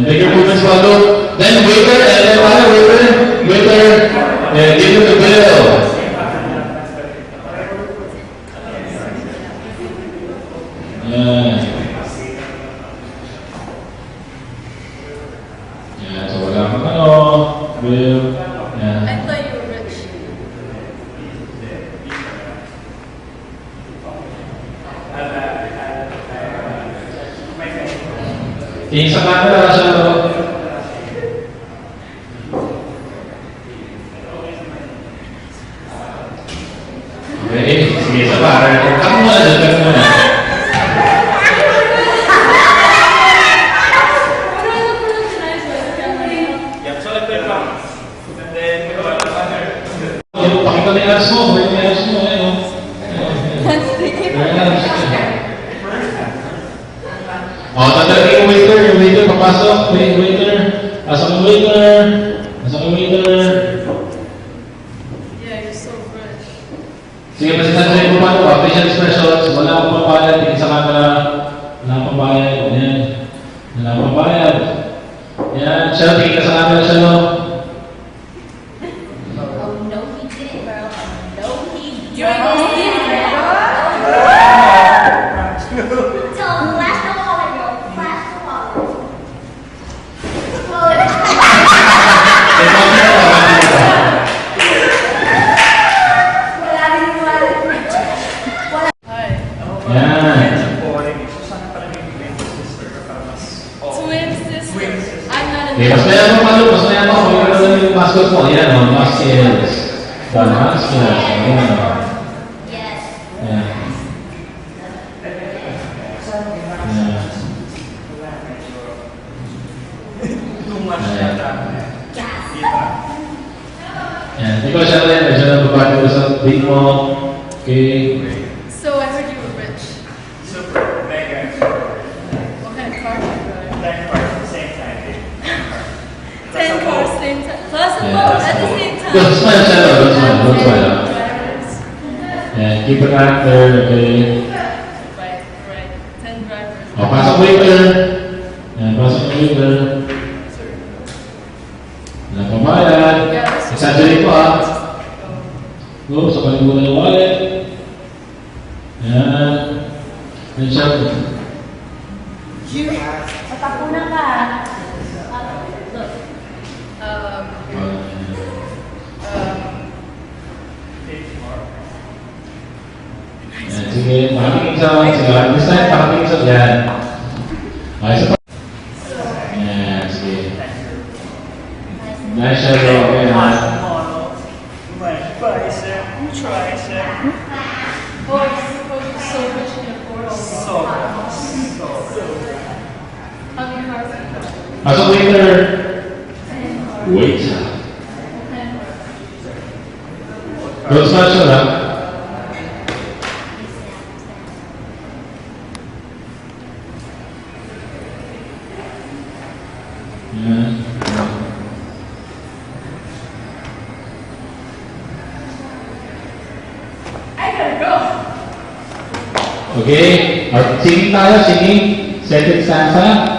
Bigger movements follow. Then waiter, waiter, give him the bill. So wala kang bill. I thought you were rich. Tingin sa camera siya. Okay, sige sa para. Kamu muna dyan, kamu muna. Pakita na yung aras mo. Pakita na yung aras mo. Tandaan yung waiter, papasok. Waiter. Pasok yung waiter. Yeah, you're so rich. Sige, pasinasabi mo pa ito. Facial expressions. Wala akong pabayad. Tingin sa camera. Wala akong pabayad. Yan. Wala akong pabayad. Yan. Siya, tingin ka sa camera siya, no? Okay, mas mayaman pa doon, mas mayaman pa. Huwag ka yung mascot mo. Yan, muskels. Muskels. Ayan. Yes. Ayan. Ayan. Ikaw siya rin. Medyo na babati ko sa big mo. Okay. So I heard you were rich. Super, mega. What kind of car do you drive? 10 cars at the same time. 10 cars, same time. Plus a boat at the same time. Don't smile siya. Don't smile. Don't smile. Drivers. Ayan. Keep it actor. Okay. Right. 10 drivers. O, pasok waiter. Ayan. Pasok waiter. Walang pabayad. Exaggerate po, ah. Go, sa paliguan ng wallet. Ayan. Ayan siya. Matapunan ka. Look. Ayan, sige. Makatingin sa this time, makatingin sa yan. Okay, sa ayan, sige. Nice siya, bro. Okay, ha? Bicep, tricep. Oh, you're so rich in your portal. So. How many cars do you drive? Pasok waiter. Wait. Don't smile siya, ha? Ayan. I gotta go. Okay? Singing tayo, singing. Second stanza.